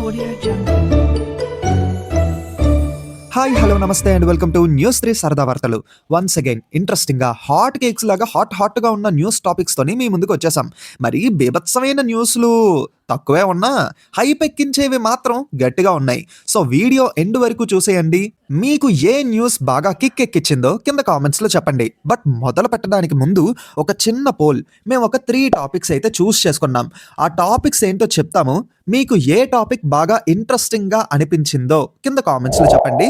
Audio Jungle. Hi hello నమస్తే and welcome to news 3 సరదా వార్తలు. వన్స్ అగైన్ ఇంట్రెస్టింగ్ గా హాట్ కేక్స్ లాగా హాట్ గా ఉన్న న్యూస్ టాపిక్స్ తోని మీ ముందుకు వచ్చేసాం. మరి బీభత్సమైన న్యూస్లు తక్కువే ఉన్నా హైప్ ఎక్కించేవి మాత్రం గట్టిగా ఉన్నాయి. సో వీడియో ఎండ్ వరకు చూసేయండి. మీకు ఏ న్యూస్ బాగా కిక్ ఎక్కించిందో కింద కామెంట్స్ లో చెప్పండి. బట్ మొదలు పెట్టడానికి ముందు ఒక చిన్న పోల్. మేము ఒక 3 టాపిక్స్ అయితే చూస్ చేసుకున్నాం. ఆ టాపిక్స్ ఏంటో చెప్తాము. మీకు ఏ టాపిక్ బాగా ఇంట్రెస్టింగ్ గా అనిపించిందో కింద కామెంట్స్ లో చెప్పండి.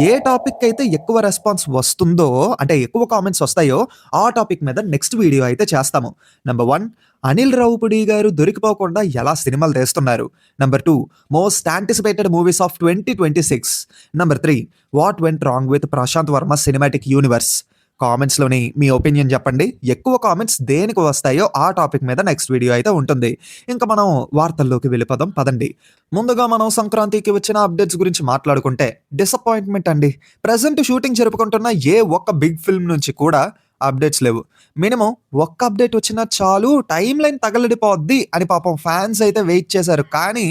ఏ టాపిక్ అయితే ఎక్కువ రెస్పాన్స్ వస్తుందో, అంటే ఎక్కువ కామెంట్స్ వస్తాయో ఆ టాపిక్ మీద నెక్స్ట్ వీడియో అయితే చేస్తాము. నెంబర్ 1, అనిల్ రావుపుడి గారు దొరికిపోకుండా ఎలా సినిమాలు తీస్తున్నారు. Number 2, most anticipated movies of 2026. Number 3, what went wrong with Prashanth Varma cinematic universe. కామెంట్స్లోని మీ ఒపీనియన్ చెప్పండి. ఎక్కువ కామెంట్స్ దేనికి వస్తాయో ఆ టాపిక్ మీద నెక్స్ట్ వీడియో అయితే ఉంటుంది. ఇంకా మనం వార్తల్లోకి వెళ్ళిపోదాం పదండి. ముందుగా మనం సంక్రాంతికి వచ్చిన అప్డేట్స్ గురించి మాట్లాడుకుంటే డిసప్పాయింట్మెంట్ అండి. ప్రజెంట్ షూటింగ్ జరుపుకుంటున్న ఏ ఒక్క బిగ్ ఫిల్మ్ నుంచి కూడా అప్డేట్స్ లేవు. మినిమం ఒక్క అప్డేట్ వచ్చినా చాలు, టైం లైన్ తగలడిపోద్ది అని పాపం ఫ్యాన్స్ అయితే వెయిట్ చేశారు. కానీ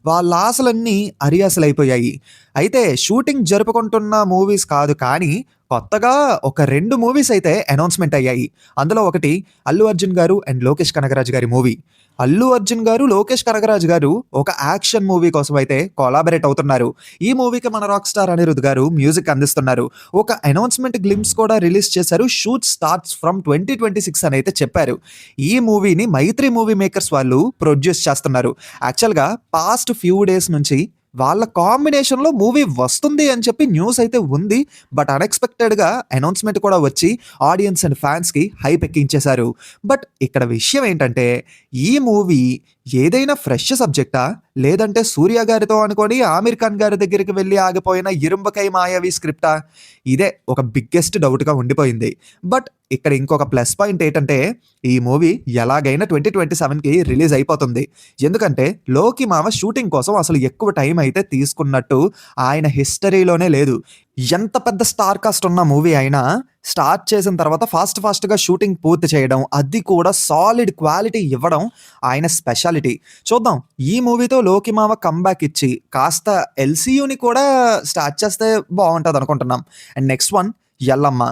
వాళ్ళ ఆశలన్నీ అరియాసలైపోయాయి. అయితే షూటింగ్ జరుపుకుంటున్న మూవీస్ కాదు, కానీ కొత్తగా ఒక 2 మూవీస్ అయితే అనౌన్స్మెంట్ అయ్యాయి. అందులో ఒకటి అల్లు అర్జున్ గారు అండ్ లోకేష్ కనగరాజు గారి మూవీ. అల్లు అర్జున్ గారు, లోకేష్ కనగరాజు గారు ఒక యాక్షన్ మూవీ కోసం అయితే కొలాబరేట్ అవుతున్నారు. ఈ మూవీకి మన రాక్ స్టార్ అనిరుద్ గారు మ్యూజిక్ అందిస్తున్నారు. ఒక అనౌన్స్మెంట్ గ్లిమ్స్ కూడా రిలీజ్ చేశారు. షూట్ స్టార్ట్స్ ఫ్రమ్ 2026 అని అయితే చెప్పారు. ఈ మూవీని మైత్రి మూవీ మేకర్స్ వాళ్ళు ప్రొడ్యూస్ చేస్తున్నారు. యాక్చువల్గా పాస్ట్ ఫ్యూ డేస్ నుంచి వాళ్ళ కాంబినేషన్లో మూవీ వస్తుంది అని చెప్పి న్యూస్ అయితే ఉంది. బట్ అన్ఎక్స్పెక్టెడ్గా అనౌన్స్మెంట్ కూడా వచ్చి ఆడియన్స్ అండ్ ఫ్యాన్స్కి హైప్ ఎక్కించేశారు. బట్ ఇక్కడ విషయం ఏంటంటే, ఈ మూవీ ఏదైనా ఫ్రెష్ సబ్జెక్టా, లేదంటే సూర్య గారితో అనుకొని ఆమిర్ ఖాన్ గారి దగ్గరికి వెళ్ళి ఆగిపోయిన ఇరుంబకై మాయావి స్క్రిప్టా? ఇదే ఒక బిగ్గెస్ట్ డౌట్గా ఉండిపోయింది. బట్ ఇక్కడ ఇంకొక ప్లస్ పాయింట్ ఏంటంటే, ఈ మూవీ ఎలాగైనా 2027కి రిలీజ్ అయిపోతుంది. ఎందుకంటే లోకి మామ షూటింగ్ కోసం అసలు ఎక్కువ టైం అయితే తీసుకున్నట్టు ఆయన హిస్టరీలోనే లేదు. ఎంత పెద్ద స్టార్ కాస్ట్ ఉన్న మూవీ అయినా స్టార్ట్ చేసిన తర్వాత ఫాస్ట్గా షూటింగ్ పూర్తి చేయడం, అది కూడా సాలిడ్ క్వాలిటీ ఇవ్వడం ఆయన స్పెషాలిటీ. చూద్దాం, ఈ మూవీతో లోకి మామ కంబ్యాక్ ఇచ్చి కాస్త ఎల్సీయూని కూడా స్టార్ట్ చేస్తే బాగుంటుంది అనుకుంటున్నాం. And next one, Yellamma.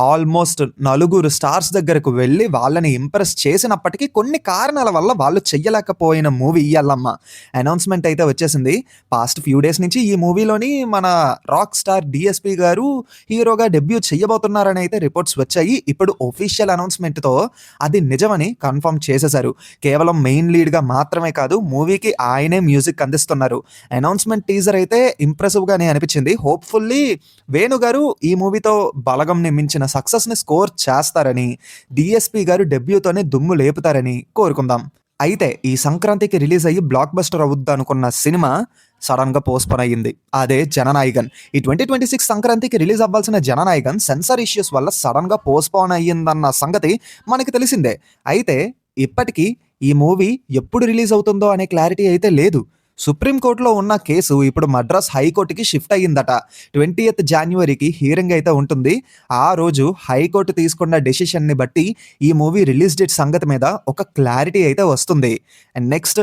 Almost 4 stars దగ్గరకు వెళ్ళి వాళ్ళని ఇంప్రెస్ చేసినప్పటికీ కొన్ని కారణాల వల్ల వాళ్ళు చెయ్యలేకపోయిన మూవీ ఎల్లమ్మ. అనౌన్స్మెంట్ అయితే వచ్చేసింది. పాస్ట్ ఫ్యూ డేస్ నుంచి ఈ మూవీలోని మన రాక్ స్టార్ డిఎస్పి గారు హీరోగా డెబ్యూ చేయబోతున్నారని అయితే రిపోర్ట్స్ వచ్చాయి. ఇప్పుడు ఒఫీషియల్ అనౌన్స్మెంట్తో అది నిజమని కన్ఫర్మ్ చేసేశారు. కేవలం మెయిన్ లీడ్గా మాత్రమే కాదు, మూవీకి ఆయనే మ్యూజిక్ అందిస్తున్నారు. అనౌన్స్మెంట్ టీజర్ అయితే ఇంప్రెసివ్గానే అనిపించింది. హోప్ఫుల్లీ వేణు గారు ఈ మూవీతో బలగంని మించిన సక్సెస్ ని స్కోర్ చేస్తారని, డిఎస్పి గారు డెబ్యూతోనే దుమ్ము లేపుతారని కోరుకుందాం. అయితే ఈ సంక్రాంతికి రిలీజ్ అయ్యి బ్లాక్ బస్టర్ అవుద్ది అనుకున్న సినిమా సడన్ గా పోస్ట్పోన్ అయ్యింది. అదే జననాయకన్. ఈ 2026 సంక్రాంతికి రిలీజ్ అవ్వాల్సిన జననాయకన్ సెన్సార్ ఇష్యూస్ వల్ల సడన్ గా పోస్ట్పోన్ అయ్యిందన్న సంగతి మనకి తెలిసిందే. అయితే ఇప్పటికీ ఈ మూవీ ఎప్పుడు రిలీజ్ అవుతుందో అనే క్లారిటీ అయితే లేదు. సుప్రీంకోర్టులో ఉన్న కేసు ఇప్పుడు మద్రాస్ హైకోర్టుకి షిఫ్ట్ అయ్యిందట. 20th జాన్యువరికి హియరింగ్ అయితే ఉంటుంది. ఆ రోజు హైకోర్టు తీసుకున్న డెసిషన్ని బట్టి ఈ మూవీ రిలీజ్ డేట్ సంగతి మీద ఒక క్లారిటీ అయితే వస్తుంది. అండ్ నెక్స్ట్,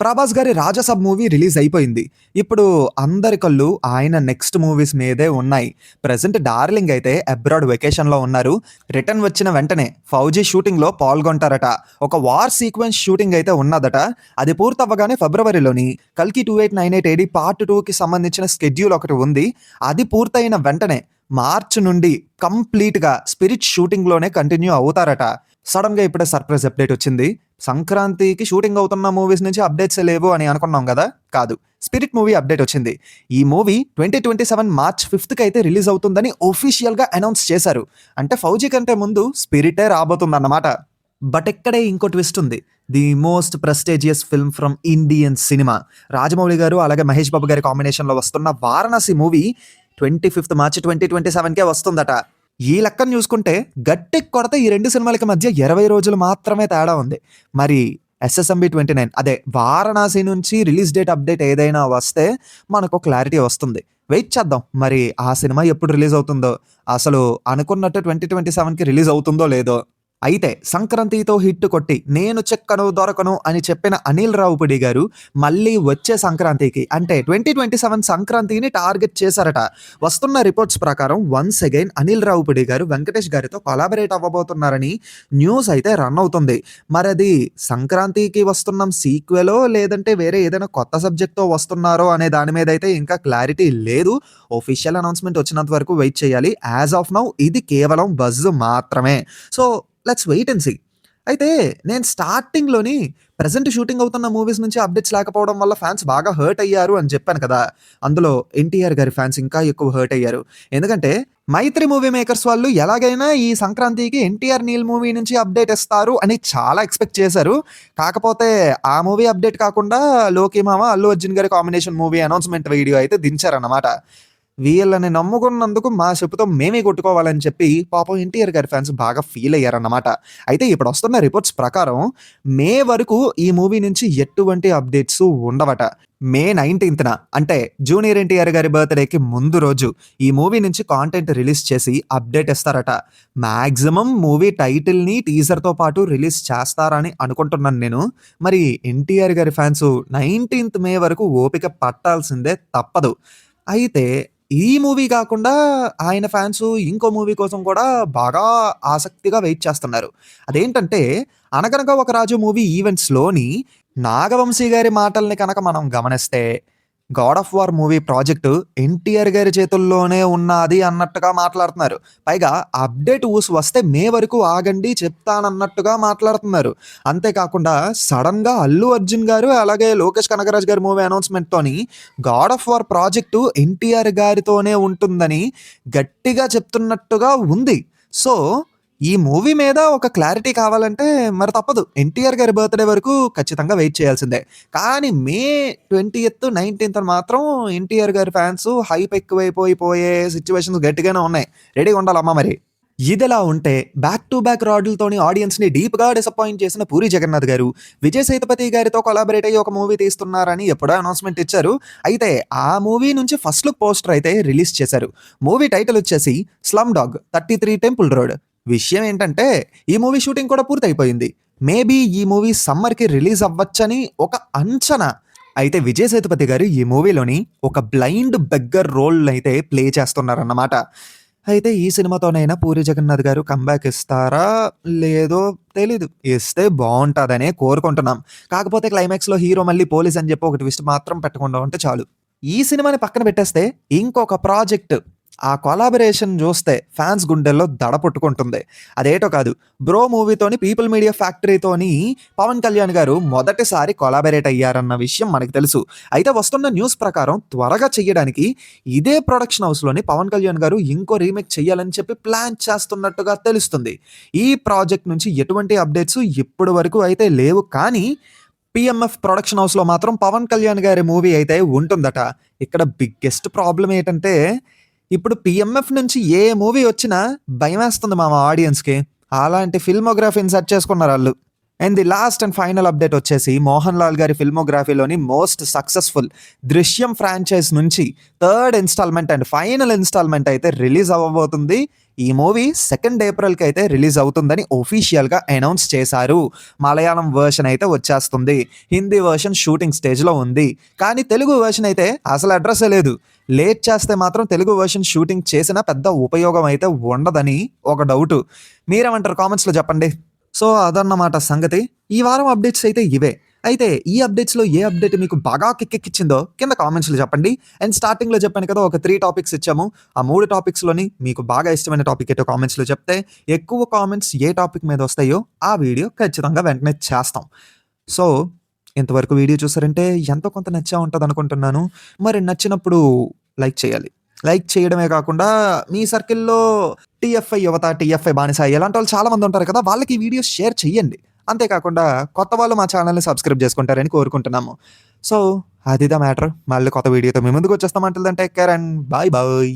ప్రభాస్ గారి రాజసబ్ మూవీ రిలీజ్ అయిపోయింది. ఇప్పుడు అందరి కళ్ళు ఆయన నెక్స్ట్ మూవీస్ మీదే ఉన్నాయి. ప్రజెంట్ డార్లింగ్ అయితే అబ్రాడ్ వెకేషన్లో ఉన్నారు. రిటర్న్ వచ్చిన వెంటనే ఫౌజీ షూటింగ్లో పాల్గొంటారట. ఒక వార్ సీక్వెన్స్ షూటింగ్ అయితే ఉన్నదట. అది పూర్తవ్వగానే ఫిబ్రవరిలోని కల్కి 2898 AD పార్ట్ 2కి సంబంధించిన స్కెడ్యూల్ ఒకటి ఉంది. అది పూర్తయిన వెంటనే మార్చ్ నుండి కంప్లీట్గా స్పిరిట్ షూటింగ్లోనే కంటిన్యూ అవుతారట. సడన్గా ఇప్పుడే సర్ప్రైజ్ అప్డేట్ వచ్చింది. సంక్రాంతికి షూటింగ్ అవుతున్న మూవీస్ నుంచి అప్డేట్స్ లేవు అని అనుకున్నాం కదా, కాదు, స్పిరిట్ మూవీ అప్డేట్ వచ్చింది. ఈ మూవీ 2027 మార్చ్ 5కి అయితే రిలీజ్ అవుతుందని ఒఫీషియల్గా అనౌన్స్ చేశారు. అంటే ఫౌజీ కంటే ముందు స్పిరిటే రాబోతుందన్నమాట. బట్ ఇక్కడే ఇంకో ట్విస్ట్ ఉంది. The most prestigious film from Indian cinema, Rajamouli గారు అలాగే మహేష్ బాబు గారి కాంబినేషన్లో వస్తున్న వారణాసి మూవీ 25th మార్చ్ 2027కే వస్తుందట. ఈ లెక్కను చూసుకుంటే గట్టి కొరత ఈ 2 సినిమాలకి మధ్య 20 రోజులు మాత్రమే తేడా ఉంది. మరి SSMB 29, అదే వారణాసి నుంచి రిలీజ్ డేట్ అప్డేట్ ఏదైనా వస్తే మనకు క్లారిటీ వస్తుంది. వెయిట్ చేద్దాం, మరి ఆ సినిమా ఎప్పుడు రిలీజ్ అవుతుందో, అసలు అనుకున్నట్టు 2027కి రిలీజ్ అవుతుందో లేదో. అయితే సంక్రాంతితో హిట్ కొట్టి నేను చెక్కను దొరకను అని చెప్పిన అనిల్ రావిపూడి గారు మళ్ళీ వచ్చే సంక్రాంతికి అంటే 2027 సంక్రాంతిని టార్గెట్ చేశారట. వస్తున్న రిపోర్ట్స్ ప్రకారం వన్స్ అగైన్ అనిల్ రావిపూడి గారు వెంకటేష్ గారితో కొలాబరేట్ అవ్వబోతున్నారని న్యూస్ అయితే రన్ అవుతుంది. మరది సంక్రాంతికి వస్తున్నాం సీక్వెలో లేదంటే వేరే ఏదైనా కొత్త సబ్జెక్ట్‌తో వస్తున్నారో అనే దాని మీద అయితే ఇంకా క్లారిటీ లేదు. ఆఫీషియల్ అనౌన్స్‌మెంట్ వచ్చినంత వరకు వెయిట్ చేయాలి. యాస్ ఆఫ్ నౌ ఇది కేవలం బజ్ మాత్రమే. So, let's wait and see. అయితే నేను స్టార్టింగ్‌లోని ప్రెజెంట్ షూటింగ్ అవుతున్న మూవీస్ నుంచి అప్డేట్స్ లేకపోవడం వల్ల ఫ్యాన్స్ బాగా హర్ట్ అయ్యారు అని చెప్పాను కదా! అందులో ఎన్టీఆర్ గారి ఫ్యాన్స్ ఇంకా ఎక్కువ హర్ట్ అయ్యారు. ఎందుకంటే 'మైత్రి' మూవీ మేకర్స్ వాళ్ళు ఎలాగైనా ఈ సంక్రాంతికి 'ఎన్టీఆర్ నీల్' మూవీ నుంచి అప్డేట్ ఇస్తారు అని చాలా ఎక్స్‌పెక్ట్ చేశారు. కాకపోతే ఆ మూవీ అప్డేట్ కాకుండా 'లోకి మామ', అల్లు అర్జున్ గారి కాంబినేషన్ మూవీ అనౌన్స్‌మెంట్ వీడియో అయితే దించారన్నమాట. వీళ్ళని నమ్ముకున్నందుకు మా చెప్పుతో మేమే కొట్టుకోవాలని చెప్పి పాపం ఎన్టీఆర్ గారి ఫ్యాన్స్ బాగా ఫీల్ అయ్యారన్నమాట. అయితే ఇప్పుడు వస్తున్న రిపోర్ట్స్ ప్రకారం మే వరకు ఈ మూవీ నుంచి ఎటువంటి అప్డేట్స్ ఉండవట. మే 19న అంటే జూనియర్ ఎన్టీఆర్ గారి బర్త్‌డేకి ముందు రోజు ఈ మూవీ నుంచి కాంటెంట్ రిలీజ్ చేసి అప్డేట్ ఇస్తారట. మాక్సిమం మూవీ టైటిల్‌ని టీజర్‌తో పాటు రిలీజ్ చేస్తారని అనుకుంటున్నాను నేను. మరి ఎన్టీఆర్ గారి ఫ్యాన్స్ 19థ్ మే వరకు ఓపిక పట్టాల్సిందే తప్పదు. అయితే ఈ మూవీ కాకుండా ఆయన ఫ్యాన్స్ ఇంకో మూవీ కోసం కూడా బాగా ఆసక్తిగా వెయిట్ చేస్తున్నారు. అదేంటంటే 'అనగనగా ఒక రాజు' మూవీ ఈవెంట్స్‌లోని నాగవంశీ గారి మాటల్ని కనుక మనం గమనిస్తే 'God of war' movie project NTR గారి చేతుల్లోనే ఉన్నాది అన్నట్టుగా మాట్లాడుతున్నారు. పైగా అప్డేట్ వస్తే మే వరకు ఆగండి చెప్తానన్నట్టుగా మాట్లాడుతున్నారు. అంతేకాకుండా సడెన్‌గా అల్లు అర్జున్ గారు అలాగే లోకేష్ కనగరాజు గారి మూవీ అనౌన్స్‌మెంట్‌తోని 'god of war' project NTR గారితోనే ఉంటుందని గట్టిగా చెప్తున్నట్టుగా ఉంది. సో, ఈ మూవీ మీద ఒక క్లారిటీ కావాలంటే మరి తప్పదు. ఎన్టీఆర్ గారి బర్త్‌డే వరకు ఖచ్చితంగా వెయిట్ చేయాల్సిందే. కానీ మే 20థ్, 19థ్ మాత్రం ఎన్టీఆర్ గారి ఫ్యాన్స్ హైప్ ఎక్కువైపోయే సిట్యుయేషన్స్ గట్టిగానే ఉన్నాయి. రెడీగా ఉండాలమ్మా మరి. ఇదిలా ఉంటే బ్యాక్ టు బ్యాక్ రాడ్‌లతోని ఆడియన్స్‌ని డీప్‌గా డిసప్పాయింట్ చేసిన పూరి జగన్నాథ్ గారు విజయ్ సేతుపతి గారితో కొలాబరేట్ అయ్యి ఒక మూవీ తీస్తున్నారని ఎప్పుడో అనౌన్స్‌మెంట్ ఇచ్చారు. అయితే ఆ మూవీ నుంచి ఫస్ట్ లుక్ పోస్టర్ అయితే రిలీజ్ చేశారు. మూవీ టైటిల్ వచ్చేసి 'స్లమ్ డాగ్ 33 టెంపుల్ రోడ్'. విషయం ఏంటంటే ఈ మూవీ షూటింగ్ కూడా పూర్తయిపోయింది. మేబీ ఈ మూవీ సమ్మర్‌కి రిలీజ్ అవ్వచ్చని ఒక అంచనా. అయితే విజయ్ సేతుపతి గారు ఈ మూవీలోని ఒక బ్లైండ్ బెగ్గర్ రోల్‌నైతే ప్లే చేస్తున్నారన్నమాట. అయితే ఈ సినిమాతోనైనా పూరి జగన్నాథ్ గారు కమ్‌బ్యాక్ ఇస్తారా? లేదో తెలీదు. ఇస్తే బావుంటాదనే కోరుకుంటున్నాం. కాకపోతే క్లైమాక్స్‌లో హీరో మళ్ళీ పోలీస్ అని చెప్పి ఒక ట్విస్ట్ మాత్రం పెట్టకుండా ఉంటే చాలు. ఈ సినిమాని పక్కన పెట్టేస్తే ఇంకొక ప్రాజెక్ట్ ఆ కొలాబరేషన్ చూస్తే ఫ్యాన్స్ గుండెల్లో దడ పుట్టుకుంటుంది. అదేటో కాదు 'బ్రో' మూవీతోని 'పీపుల్ మీడియా ఫ్యాక్టరీతోని' పవన్ కళ్యాణ్ గారు మొదటిసారి కొలాబరేట్ అయ్యారన్న విషయం మనకు తెలుసు. అయితే వస్తున్న న్యూస్ ప్రకారం త్వరగా చెయ్యడానికి ఇదే ప్రొడక్షన్ హౌస్‌లోని పవన్ కళ్యాణ్ గారు ఇంకో రీమేక్ చేయాలని చెప్పి ప్లాన్ చేస్తున్నట్టుగా తెలుస్తుంది. ఈ ప్రాజెక్ట్ నుంచి ఎటువంటి అప్డేట్స్ ఇప్పటి వరకు అయితే లేవు. కానీ పీఎంఎఫ్ ప్రొడక్షన్ హౌస్‌లో మాత్రం పవన్ కళ్యాణ్ గారి మూవీ అయితే ఉంటుందట. ఇక్కడ బిగ్గెస్ట్ ప్రాబ్లమ్ ఏంటంటే ఇప్పుడు పీఎంఎఫ్ నుంచి ఏ మూవీ వచ్చినా భయమేస్తుంది మామ ఆడియన్స్‌కి. అలాంటి ఫిల్మోగ్రఫీని సెట్ చేసుకున్నారాళ్ళు. And the last and final update వచ్చేసి మోహన్ లాల్ గారి ఫిల్మోగ్రఫీలోని మోస్ట్ సక్సెస్‌ఫుల్ 'దృశ్యం' ఫ్రాంచైజ్ నుంచి third installment and final installment అయితే రిలీజ్ అవ్వబోతుంది. ఈ మూవీ 2 ఏప్రిల్‌కి అయితే రిలీజ్ అవుతుందని ఆఫీషియల్‌గా అనౌన్స్ చేశారు. మలయాళం వెర్షన్ అయితే వచ్చేస్తుంది. హిందీ వెర్షన్ షూటింగ్ స్టేజ్‌లో ఉంది. కానీ తెలుగు వెర్షన్ అయితే అసలు అడ్రస్సే లేదు. లేట్ చేస్తే మాత్రం తెలుగు వెర్షన్ షూటింగ్ చేసినా పెద్ద ఉపయోగం అయితే ఉండదని ఒక డౌటు. మీరేమంటారు కామెంట్స్‌లో చెప్పండి. సో, అదన్నమాట సంగతి. ఈ వారం అప్డేట్స్ అయితే ఇవే. అయితే ఈ అప్డేట్స్‌లో ఏ అప్డేట్ మీకు బాగా కిక్కెక్కిచ్చిందో కింద కామెంట్స్‌లో చెప్పండి. అండ్ స్టార్టింగ్‌లో చెప్పాను కదా ఒక 3 టాపిక్స్ ఇచ్చాము. ఆ 3 టాపిక్స్‌లోని మీకు బాగా ఇష్టమైన టాపిక్ ఏంటో కామెంట్స్‌లో చెప్తే ఎక్కువ కామెంట్స్ ఏ టాపిక్ మీద వస్తాయో ఆ వీడియో ఖచ్చితంగా వెంటనే చేస్తాం. సో, ఇంతవరకు వీడియో చూసారంటే ఎంతో కొంత నచ్చే ఉంటదనుకుంటున్నాను. మరి నచ్చినప్పుడు లైక్ చేయాలి. లైక్ చేయడమే కాకుండా మీ సర్కిల్‌లో టీఎఫ్ఐ యువత, టీఎఫ్ఐ బానిస ఇలాంటోళ్ళు చాలా మంది ఉంటారు కదా! వాళ్ళకి ఈ వీడియో షేర్ చెయ్యండి. అంతేకాకుండా కొత్త వాళ్ళు మా ఛానెల్‌ని సబ్స్క్రైబ్ చేసుకుంటారని కోరుకుంటున్నాము. సో, అది మ్యాటర్. మళ్ళీ కొత్త వీడియోతో మీ ముందుకొచ్చేస్తాం. Until then take care and bye bye.